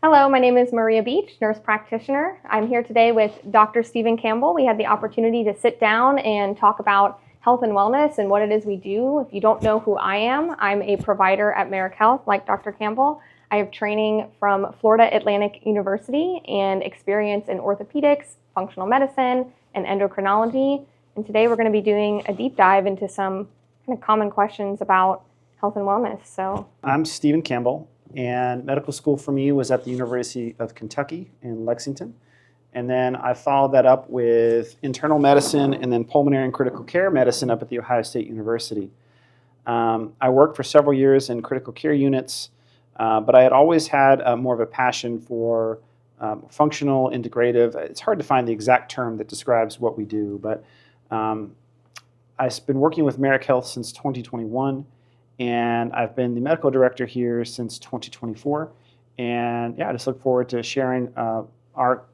Hello, my name is Maria Beach, nurse practitioner. I'm here today with Dr. Stephen Campbell. We had the opportunity to sit down and talk about health and wellness and what it is we do. If you don't know who I am, I'm a provider at Marek Health, like Dr. Campbell. I have training from Florida Atlantic University and experience in orthopedics, functional medicine, and endocrinology. And today we're going to be doing a deep dive into some kind of common questions about health and wellness. So I'm Stephen Campbell, and medical school for me was at the University of Kentucky in Lexington. And then I followed that up with internal medicine and then pulmonary and critical care medicine up at the Ohio State University. I worked for several years in critical care units, but I had always had more of a passion for functional, integrative. It's hard to find the exact term that describes what we do, but I've been working with Marek Health since 2021. And I've been the medical director here since 2024. And yeah, I just look forward to sharing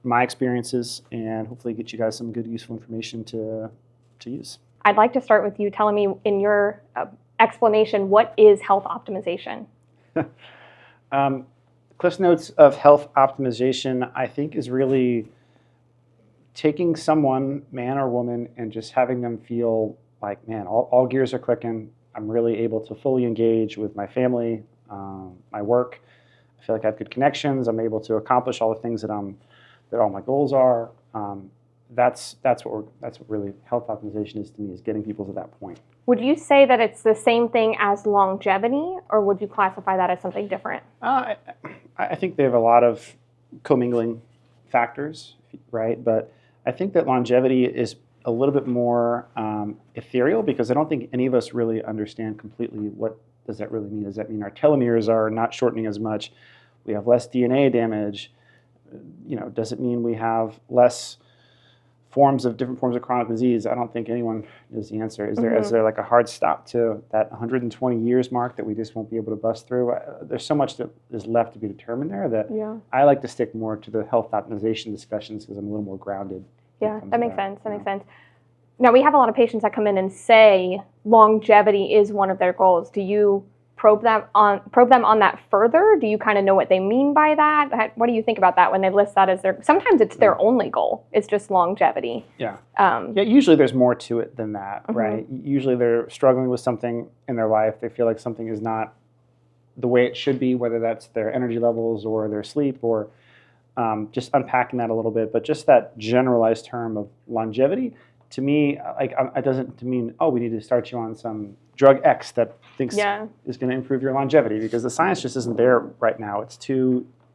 my experiences and hopefully get you guys some good, useful information to use. I'd like to start with you telling me in your explanation, what is health optimization? Cliff notes of health optimization, I think, is really taking someone, man or woman, and just having them feel like, man, all gears are clicking. I'm really able to fully engage with my family, my work. I feel like I have good connections. I'm able to accomplish all the things that all my goals are. That's what really health optimization is to me, is getting people to that point. Would you say that it's the same thing as longevity, or would you classify that as something different? I think they have a lot of commingling factors, right? But I think that longevity is a little bit more ethereal, because I don't think any of us really understand completely what does that really mean. Does that mean our telomeres are not shortening as much? We have less DNA damage? Does it mean we have less different forms of chronic disease? I don't think anyone knows the answer. Is there like a hard stop to that 120 years mark that we just won't be able to bust through? There's so much that is left to be determined there that I like to stick more to the health optimization discussions because I'm a little more grounded. Yeah, that makes sense. That makes sense. Now, we have a lot of patients that come in and say longevity is one of their goals. Do you probe them on that further? Do you kind of know what they mean by that? What do you think about that when they list that as sometimes it's their only goal? It's just longevity. Yeah. Usually there's more to it than that, right? Usually they're struggling with something in their life. They feel like something is not the way it should be, whether that's their energy levels or their sleep or just unpacking that a little bit. But just that generalized term of longevity, to me, it doesn't mean, oh, we need to start you on some drug X that thinks is going to improve your longevity, because the science just isn't there right now. It's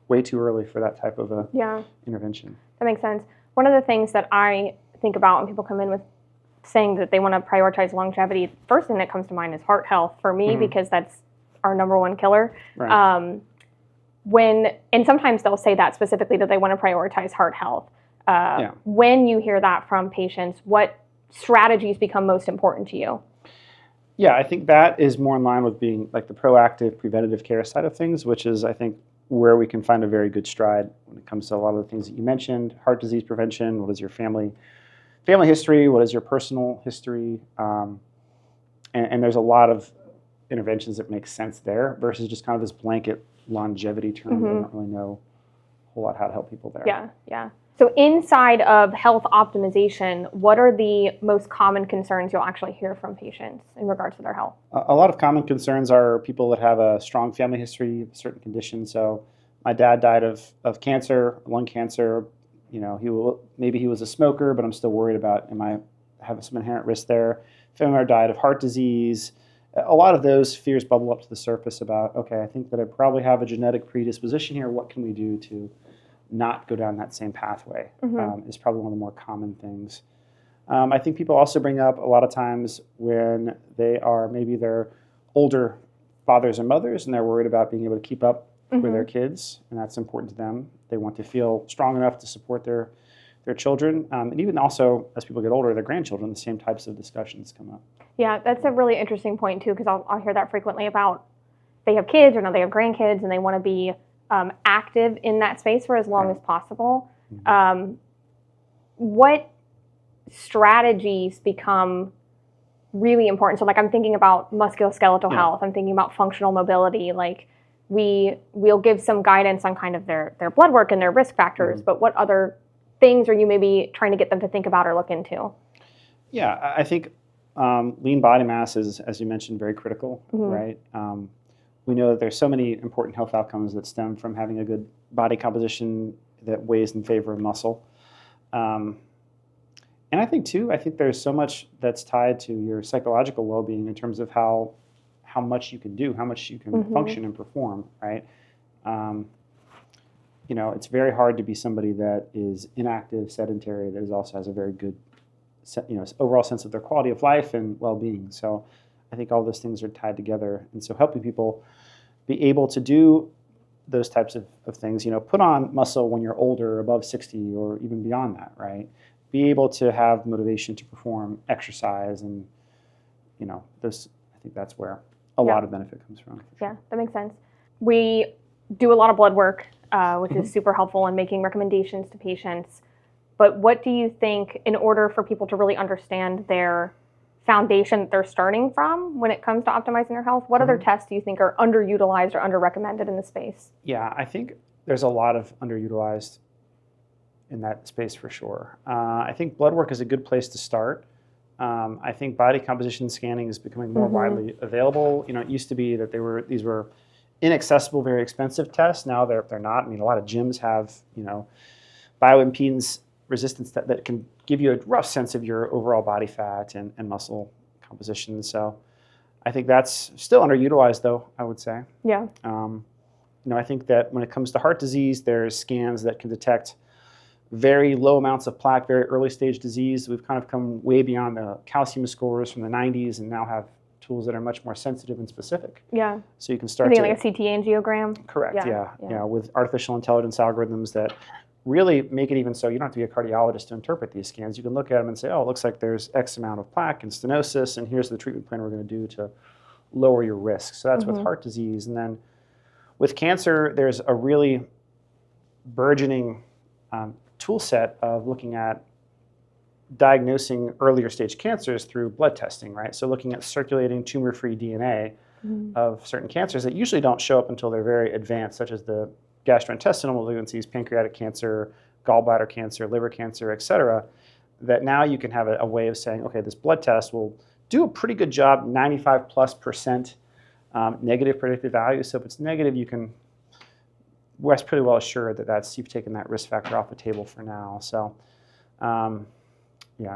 way too early for that type of intervention. That makes sense. One of the things that I think about when people come in with saying that they want to prioritize longevity, first thing that comes to mind is heart health for me, because that's our number one killer. Right. And sometimes they'll say that specifically, that they want to prioritize heart health. When you hear that from patients, what strategies become most important to you? Yeah, I think that is more in line with being like the proactive, preventative care side of things, which is, I think, where we can find a very good stride when it comes to a lot of the things that you mentioned: heart disease prevention. What is your family history? What is your personal history? And there's a lot of interventions that make sense there versus just kind of this blanket longevity term. I don't really know a whole lot how to help people there. Yeah. So inside of health optimization, what are the most common concerns you'll actually hear from patients in regards to their health? A lot of common concerns are people that have a strong family history of certain conditions. So my dad died of cancer, lung cancer. Maybe he was a smoker, but I'm still worried about, I have some inherent risk there. Family member died of heart disease. A lot of those fears bubble up to the surface about, okay, I think that I probably have a genetic predisposition here. What can we do to not go down that same pathway? Is probably one of the more common things. I think people also bring up a lot of times when maybe they're older fathers and mothers and they're worried about being able to keep up with their kids, and that's important to them. They want to feel strong enough to support their children, and even also as people get older, their grandchildren, the same types of discussions come up. Yeah, that's a really interesting point too, because I'll hear that frequently about they have kids or now they have grandkids and they want to be active in that space for as long as possible. What strategies become really important? So like I'm thinking about musculoskeletal health, I'm thinking about functional mobility, like we'll give some guidance on kind of their blood work and their risk factors, but what other things are you maybe trying to get them to think about or look into? Yeah, I think lean body mass is, as you mentioned, very critical, right? We know that there's so many important health outcomes that stem from having a good body composition that weighs in favor of muscle. And I think there's so much that's tied to your psychological well-being in terms of how much you can do, how much you can function and perform, right? It's very hard to be somebody that is inactive, sedentary, that also has a very good, overall sense of their quality of life and well-being. So I think all those things are tied together. And so helping people be able to do those types of things, put on muscle when you're older, above 60 or even beyond that, right? Be able to have motivation to perform exercise and, I think that's where a lot of benefit comes from. Yeah, that makes sense. We do a lot of blood work, which is super helpful in making recommendations to patients. But what do you think, in order for people to really understand their foundation that they're starting from when it comes to optimizing their health, what other tests do you think are underutilized or under-recommended in the space? Yeah, I think there's a lot of underutilized in that space for sure. I think blood work is a good place to start. I think body composition scanning is becoming more widely available. It used to be that these were inaccessible, very expensive tests. Now they're not. I mean, a lot of gyms have, bioimpedance resistance that can give you a rough sense of your overall body fat and muscle composition. So I think that's still underutilized, though, I would say. Yeah. I think that when it comes to heart disease, there's scans that can detect very low amounts of plaque, very early stage disease. We've kind of come way beyond the calcium scores from the 90s and now have tools that are much more sensitive and specific. Yeah. So you can start like a CT angiogram? Correct, yeah, with artificial intelligence algorithms that really make it even so you don't have to be a cardiologist to interpret these scans. You can look at them and say, oh, it looks like there's X amount of plaque and stenosis, and here's the treatment plan we're going to do to lower your risk. So that's with heart disease. And then with cancer, there's a really burgeoning tool set of looking at diagnosing earlier stage cancers through blood testing, right? So looking at circulating tumor-free DNA of certain cancers that usually don't show up until they're very advanced, such as the gastrointestinal malignancies, pancreatic cancer, gallbladder cancer, liver cancer, et cetera, that now you can have a way of saying, okay, this blood test will do a pretty good job, 95+% negative predictive value. So if it's negative, you can rest pretty well assured that you've taken that risk factor off the table for now. So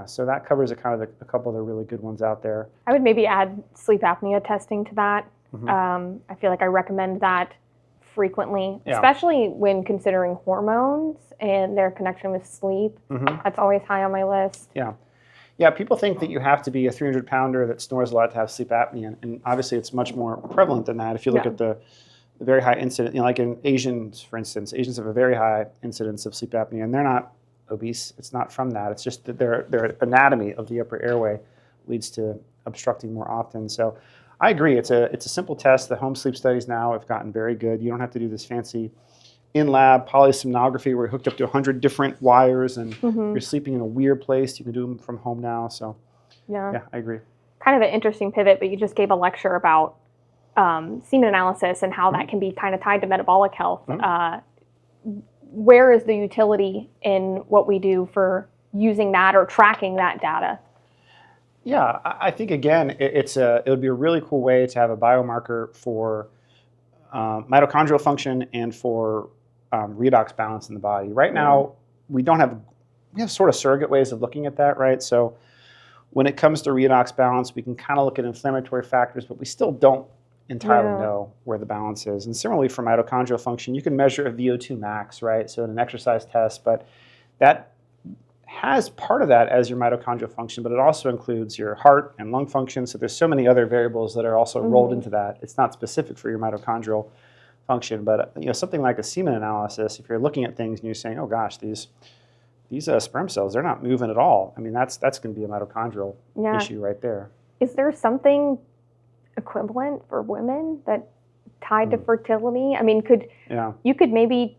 so that covers a couple of the really good ones out there. I would maybe add sleep apnea testing to that. I feel like I recommend that frequently, especially when considering hormones and their connection with sleep. That's always high on my list. Yeah, people think that you have to be a 300-pounder that snores a lot to have sleep apnea, and obviously it's much more prevalent than that. If you look at the very high incidence, like in Asians, for instance, Asians have a very high incidence of sleep apnea, and they're not obese. It's not from that. It's just that their anatomy of the upper airway leads to obstructing more often. So I agree. It's a simple test. The home sleep studies now have gotten very good. You don't have to do this fancy in-lab polysomnography where you're hooked up to 100 different wires and you're sleeping in a weird place. You can do them from home now. So yeah, I agree. Kind of an interesting pivot, but you just gave a lecture about semen analysis and how that can be kind of tied to metabolic health. Where is the utility in what we do for using that or tracking that data? Yeah, I think, again, it would be a really cool way to have a biomarker for mitochondrial function and for redox balance in the body. Right now, we have sort of surrogate ways of looking at that, right? So when it comes to redox balance, we can kind of look at inflammatory factors, but we still don't entirely know where the balance is. And similarly for mitochondrial function, you can measure a VO2 max, right? So in an exercise test, but that has part of that as your mitochondrial function, but it also includes your heart and lung function. So there's so many other variables that are also rolled into that. It's not specific for your mitochondrial function, but something like a semen analysis, if you're looking at things and you're saying, oh gosh, these sperm cells, they're not moving at all. I mean, that's going to be a mitochondrial issue right there. Is there something equivalent for women that tied to fertility? I mean, you could maybe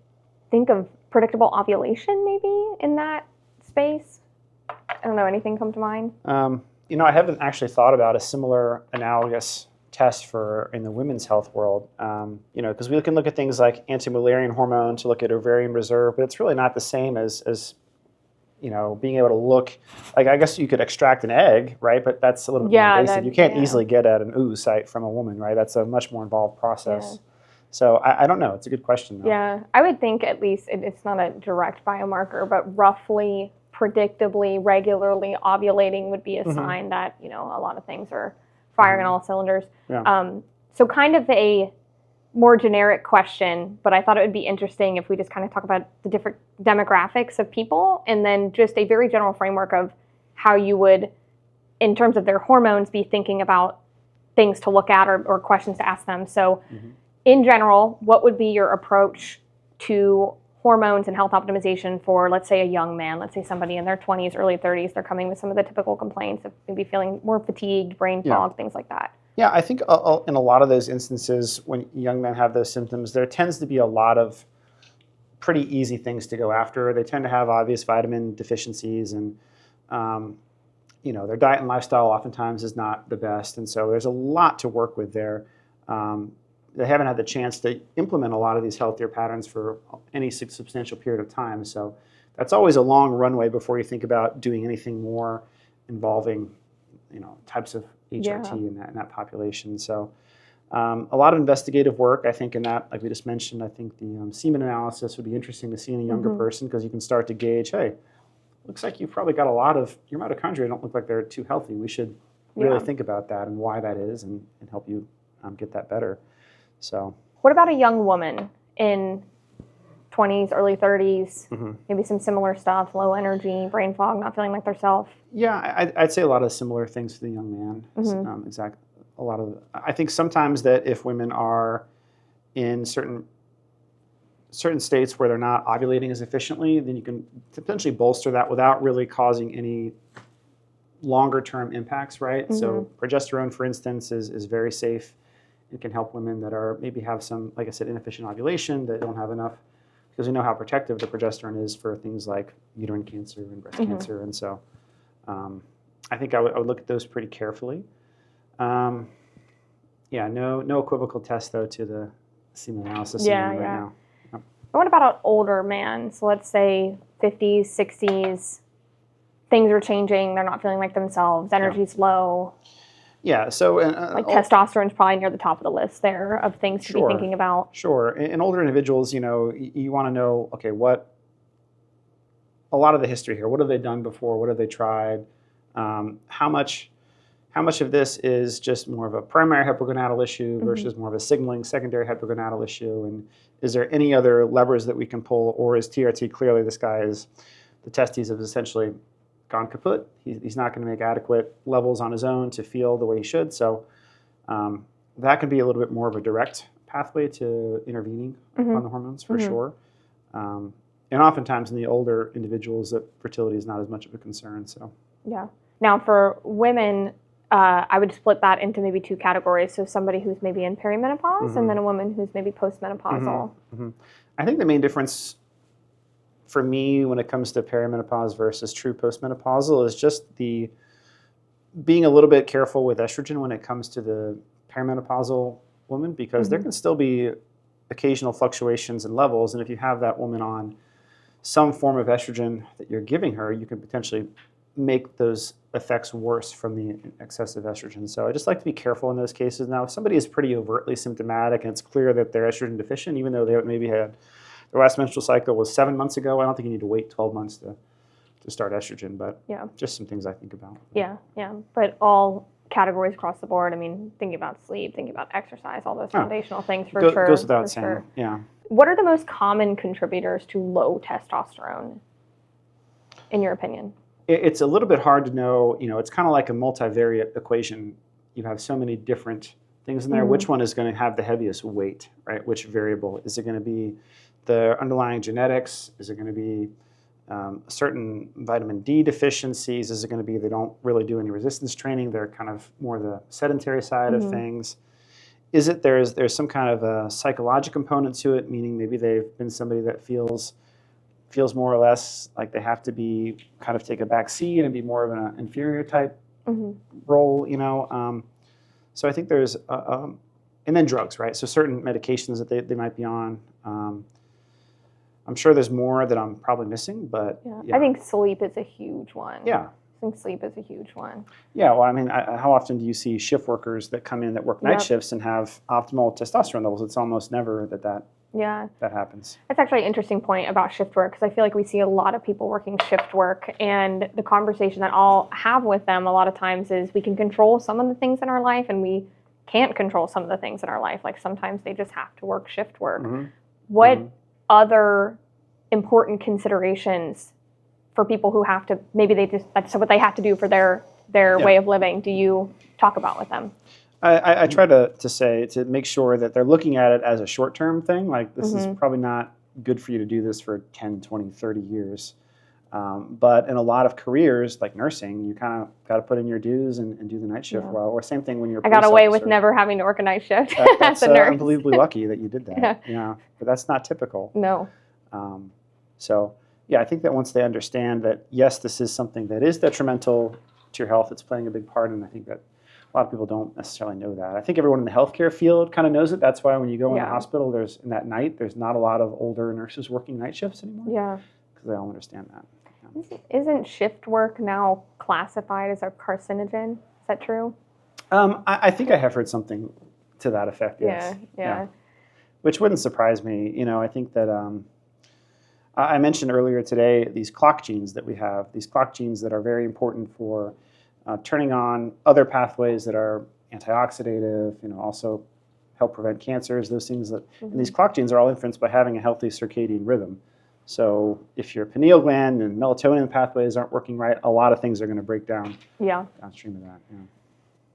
think of predictable ovulation maybe in that space? I don't know, anything come to mind? I haven't actually thought about a similar analogous test for in the women's health world. Because we can look at things like anti-Mullerian hormone to look at ovarian reserve, but it's really not the same as being able to look. Like, I guess you could extract an egg, right? But that's a little bit more invasive. You can't easily get at an oocyte from a woman, right? That's a much more involved process. Yeah. So I don't know. It's a good question, though. Yeah, I would think at least it's not a direct biomarker, but roughly, predictably, regularly ovulating would be a sign that, a lot of things are firing on all cylinders. Yeah. So kind of a more generic question, but I thought it would be interesting if we just kind of talk about the different demographics of people, and then just a very general framework of how you would, in terms of their hormones, be thinking about things to look at or questions to ask them. So in general, what would be your approach to hormones and health optimization for, let's say, a young man, let's say somebody in their 20s, early 30s, they're coming with some of the typical complaints of maybe feeling more fatigued, brain fog, things like that? Yeah, I think in a lot of those instances, when young men have those symptoms, there tends to be a lot of pretty easy things to go after. They tend to have obvious vitamin deficiencies, and their diet and lifestyle oftentimes is not the best, and so there's a lot to work with there. They haven't had the chance to implement a lot of these healthier patterns for any substantial period of time, so that's always a long runway before you think about doing anything more involving types of HRT in that population. So a lot of investigative work, I think, in that, like we just mentioned. I think the semen analysis would be interesting to see in a younger person, because you can start to gauge, hey, looks like you've probably got a lot of your mitochondria don't look like they're too healthy. We should really think about that and why that is, and help you get that better. So what about a young woman in 20s, early 30s, maybe some similar stuff, low energy, brain fog, not feeling like themselves? Yeah, I'd say a lot of similar things for the young man. Exactly. I think sometimes that if women are in certain states where they're not ovulating as efficiently, then you can potentially bolster that without really causing any longer term impacts, right? So progesterone, for instance, is very safe. It can help women that maybe have some, like I said, inefficient ovulation, that don't have enough, because we know how protective the progesterone is for things like uterine cancer and breast cancer. And so I think I would look at those pretty carefully. No equivocal test, though, to the semen analysis right now. Yep. What about an older man? So let's say 50s, 60s, things are changing, they're not feeling like themselves, energy's low. Yeah, so testosterone is probably near the top of the list there of things to be thinking about. Sure. In older individuals, you want to know, okay, a lot of the history here. What have they done before? What have they tried? How much of this is just more of a primary hypogonadal issue versus more of a signaling secondary hypogonadal issue? And is there any other levers that we can pull, or is TRT clearly the testes have essentially gone kaput? He's not going to make adequate levels on his own to feel the way he should. So that could be a little bit more of a direct pathway to intervening on the hormones, for sure. And oftentimes in the older individuals, that fertility is not as much of a concern. So now for women, I would split that into maybe two categories. So somebody who's maybe in perimenopause, and then a woman who's maybe postmenopausal. I think the main difference for me when it comes to perimenopause versus true postmenopausal is just being a little bit careful with estrogen when it comes to the perimenopausal woman, because there can still be occasional fluctuations in levels, and if you have that woman on some form of estrogen that you're giving her, you can potentially make those effects worse from the excessive estrogen. So I just like to be careful in those cases. Now, if somebody is pretty overtly symptomatic and it's clear that they're estrogen deficient, even though they maybe had their last menstrual cycle was 7 months ago, I don't think you need to wait 12 months to start estrogen, but just some things I think about. Yeah. But all categories across the board, I mean, thinking about sleep, thinking about exercise, all those foundational things for sure. Goes without saying, yeah. What are the most common contributors to low testosterone, in your opinion? It's a little bit hard to know. It's kind of like a multivariate equation. You have so many different things in there. Which one is going to have the heaviest weight, right? Which variable? Is it going to be the underlying genetics? Is it going to be certain vitamin D deficiencies? Is it going to be they don't really do any resistance training? They're kind of more the sedentary side of things. Is it there's some kind of a psychological component to it, meaning maybe they've been somebody that feels more or less like they have to be take a back seat and be more of an inferior type role, So I think there's, and then drugs, right? So certain medications that they might be on. I'm sure there's more that I'm probably missing, but yeah. I think sleep is a huge one. Yeah. I think sleep is a huge one. Yeah, well, I mean, how often do you see shift workers that come in that work night shifts and have optimal testosterone levels? It's almost never that happens. That's actually an interesting point about shift work, because I feel like we see a lot of people working shift work, and the conversation that I'll have with them a lot of times is we can control some of the things in our life and we can't control some of the things in our life. Like sometimes they just have to work shift work. Mm-hmm. What other important considerations for people who have to, maybe that's what they have to do for their way of living, do you talk about with them? I try to say, to make sure that they're looking at it as a short-term thing. Like, this is probably not good for you to do this for 10, 20, 30 years. But in a lot of careers, like nursing, you kind of got to put in your dues and do the night shift well. Or same thing when you're a I got away officer. with never having to work a night shift That's as a nurse. unbelievably lucky that you did that. But that's not typical. No. So, yeah, I think that once they understand that, yes, this is something that is detrimental to your health, it's playing a big part, and I think that a lot of people don't necessarily know that. I think everyone in the healthcare field kind of knows it. That's why when you go in the hospital, there's not a lot of older nurses working night shifts anymore. Yeah. Because they all understand that. Yeah. Isn't shift work now classified as a carcinogen? Is that true? I think I have heard something to that effect, yes. Yeah. Which wouldn't surprise me. I think that I mentioned earlier today these clock genes that we have, these clock genes that are very important for turning on other pathways that are antioxidative, also help prevent cancers, those things that, and these clock genes are all influenced by having a healthy circadian rhythm. So if your pineal gland and melatonin pathways aren't working right, a lot of things are going to break down downstream of that. Yeah.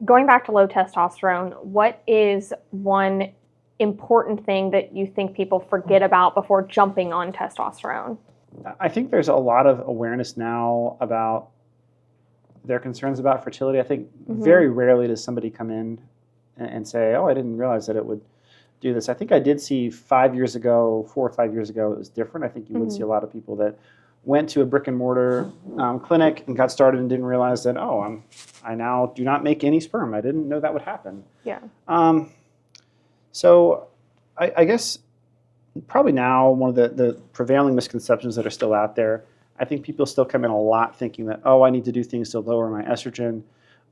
Going back to low testosterone, what is one important thing that you think people forget about before jumping on testosterone? I think there's a lot of awareness now about their concerns about fertility. I think very rarely does somebody come in and say, oh, I didn't realize that it would do this. I think I did see 4 or 5 years ago, it was different. I think you would see a lot of people that went to a brick and mortar clinic and got started and didn't realize that, I now do not make any sperm. I didn't know that would happen. Yeah. So I guess probably now one of the prevailing misconceptions that are still out there, I think people still come in a lot thinking that, I need to do things to lower my estrogen.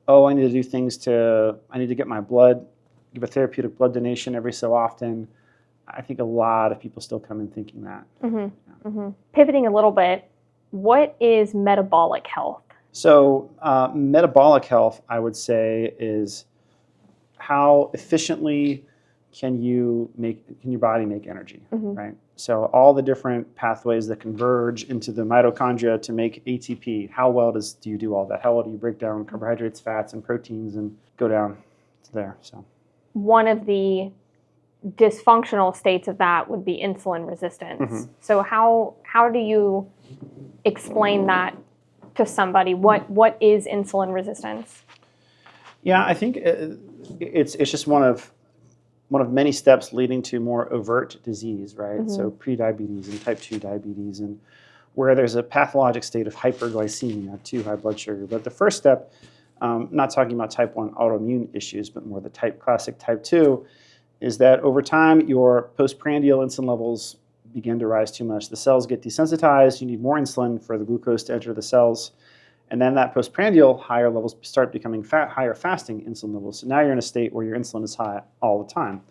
I need to do things I need to get my blood, give a therapeutic blood donation every so often. I think a lot of people still come in thinking that. Pivoting a little bit, what is metabolic health? So metabolic health, I would say, is how efficiently can your body make energy, right? So all the different pathways that converge into the mitochondria to make ATP, how well do you do all that? How well do you break down carbohydrates, fats, and proteins and go down to there? So one of the dysfunctional states of that would be insulin resistance. So how do you explain that to somebody? What is insulin resistance? Yeah, I think it's just one of many steps leading to more overt disease, right? So prediabetes and type 2 diabetes, and where there's a pathologic state of hyperglycemia, too high blood sugar. But the first step, not talking about type 1 autoimmune issues, but more the classic type 2, is that over time your postprandial insulin levels begin to rise too much. The cells get desensitized, you need more insulin for the glucose to enter the cells. And then that postprandial higher levels start becoming higher fasting insulin levels. So now you're in a state where your insulin is high all the time.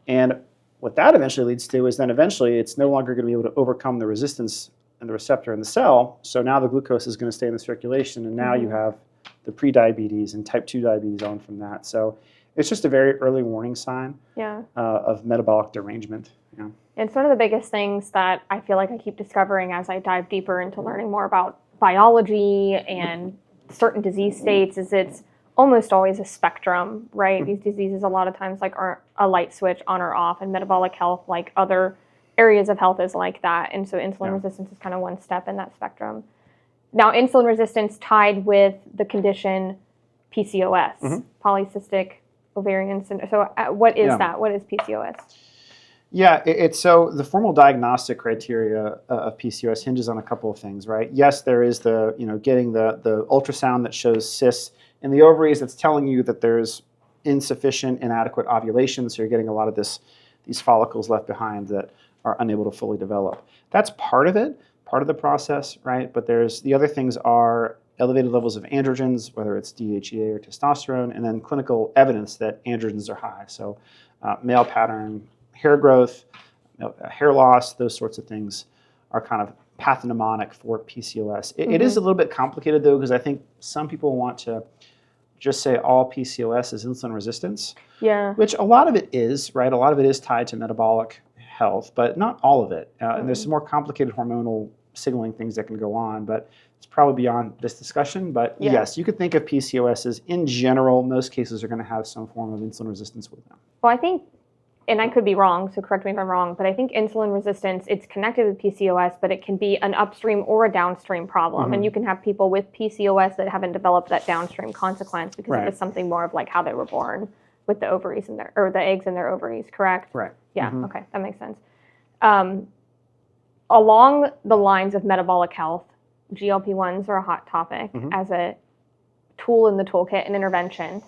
And what that eventually leads to is then eventually it's no longer going to be able to overcome the resistance and the receptor in the cell. So now the glucose is going to stay in the circulation, and now you have the prediabetes and type 2 diabetes on from that. So it's just a very early warning sign of metabolic derangement. Yeah. It's one of the biggest things that I feel like I keep discovering as I dive deeper into learning more about biology and certain disease states is it's almost always a spectrum, right? These diseases a lot of times aren't a light switch on or off, and metabolic health, like other areas of health, is like that. And so insulin resistance is kind of one step in that spectrum. Now, insulin resistance tied with the condition PCOS, polycystic ovarian syndrome. So what is that? What is PCOS? Yeah, so the formal diagnostic criteria of PCOS hinges on a couple of things, right? Yes, there is the, getting the ultrasound that shows cysts in the ovaries that's telling you that there's insufficient, inadequate ovulation, so you're getting a lot of these follicles left behind that are unable to fully develop. That's part of it, part of the process, right? But there's the other things are elevated levels of androgens, whether it's DHEA or testosterone, and then clinical evidence that androgens are high. So male pattern hair growth, hair loss, those sorts of things are kind of pathognomonic for PCOS. It is a little bit complicated, though, because I think some people want to just say all PCOS is insulin resistance, which a lot of it is, right? A lot of it is tied to metabolic health, but not all of it. And there's some more complicated hormonal signaling things that can go on, but it's probably beyond this discussion. But yes, you could think of PCOS as, in general, most cases are going to have some form of insulin resistance with them. Well, I think, and I could be wrong, so correct me if I'm wrong, but I think insulin resistance, it's connected with PCOS, but it can be an upstream or a downstream problem. And you can have people with PCOS that haven't developed that downstream consequence because it was something more of like how they were born with the ovaries in their, or the eggs in their ovaries, correct? Right. Yeah, okay, that makes sense. Along the lines of metabolic health, GLP-1s are a hot topic as a tool in the toolkit and intervention.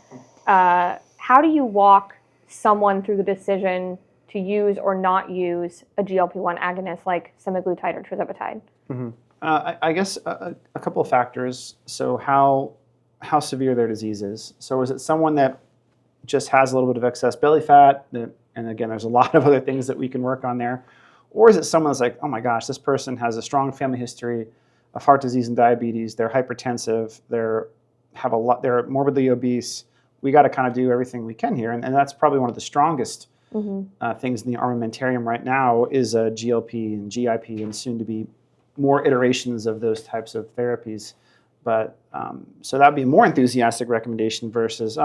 How do you walk someone through the decision to use or not use a GLP-1 agonist like semaglutide or tirzepatide? I guess a couple of factors. So how severe their disease is. So is it someone that just has a little bit of excess belly fat, and again, there's a lot of other things that we can work on there, or is it someone that's like, oh my gosh, this person has a strong family history of heart disease and diabetes, they're hypertensive, they're morbidly obese, we got to kind of do everything we can here. And that's probably one of the strongest things in the armamentarium right now is a GLP and GIP and soon to be more iterations of those types of therapies. But so that would be a more enthusiastic recommendation versus,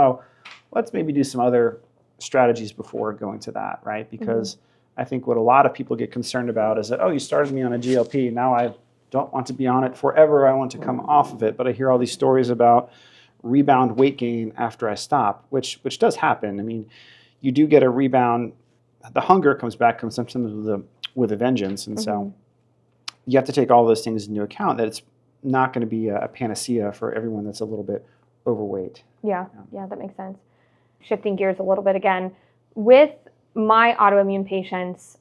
let's maybe do some other strategies before going to that, right? Because I think what a lot of people get concerned about is that, you started me on a GLP, now I don't want to be on it forever, I want to come off of it. But I hear all these stories about rebound weight gain after I stop, which does happen. I mean, you do get a rebound. The hunger comes back sometimes with a vengeance. And so you have to take all those things into account, that it's not going to be a panacea for everyone that's a little bit overweight. Yeah, that makes sense. Shifting gears a little bit again, with my autoimmune patients,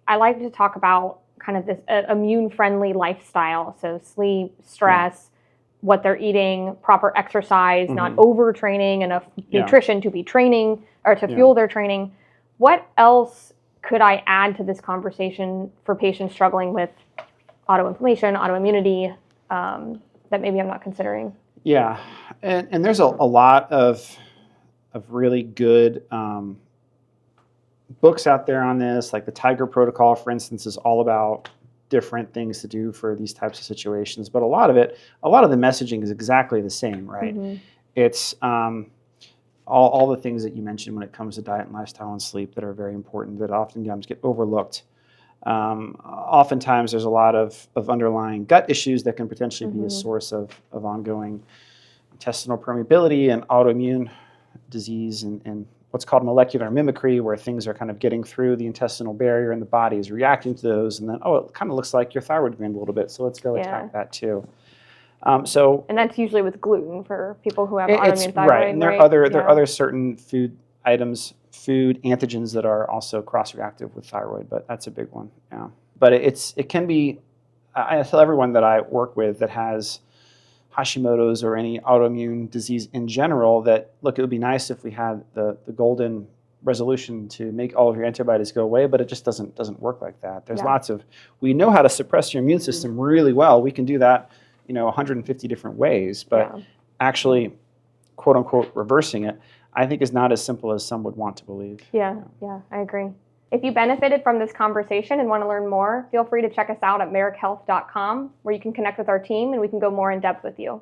I like to talk about kind of this immune-friendly lifestyle. So sleep, stress, what they're eating, proper exercise, not overtraining, enough nutrition to be training or to fuel their training. What else could I add to this conversation for patients struggling with autoinflammation, autoimmunity, that maybe I'm not considering? Yeah, and there's a lot of really good books out there on this, like the Tiger Protocol, for instance, is all about different things to do for these types of situations. But a lot of the messaging is exactly the same, right? It's all the things that you mentioned when it comes to diet and lifestyle and sleep that are very important that oftentimes get overlooked. Oftentimes there's a lot of underlying gut issues that can potentially be a source of ongoing intestinal permeability and autoimmune disease and what's called molecular mimicry, where things are kind of getting through the intestinal barrier and the body is reacting to those, and then, it kind of looks like your thyroid gland a little bit, so let's go attack that too. And that's usually with gluten for people who have autoimmune thyroid, right? And there are other certain food items, food antigens that are also cross-reactive with thyroid, but that's a big one, yeah. But it can be, I tell everyone that I work with that has Hashimoto's or any autoimmune disease in general that, look, it would be nice if we had the golden resolution to make all of your antibodies go away, but it just doesn't work like that. There's we know how to suppress your immune system really well. We can do that, 150 different ways, but actually, quote unquote, reversing it, I think is not as simple as some would want to believe. Yeah, I agree. If you benefited from this conversation and want to learn more, feel free to check us out at marekhealth.com, where you can connect with our team and we can go more in depth with you.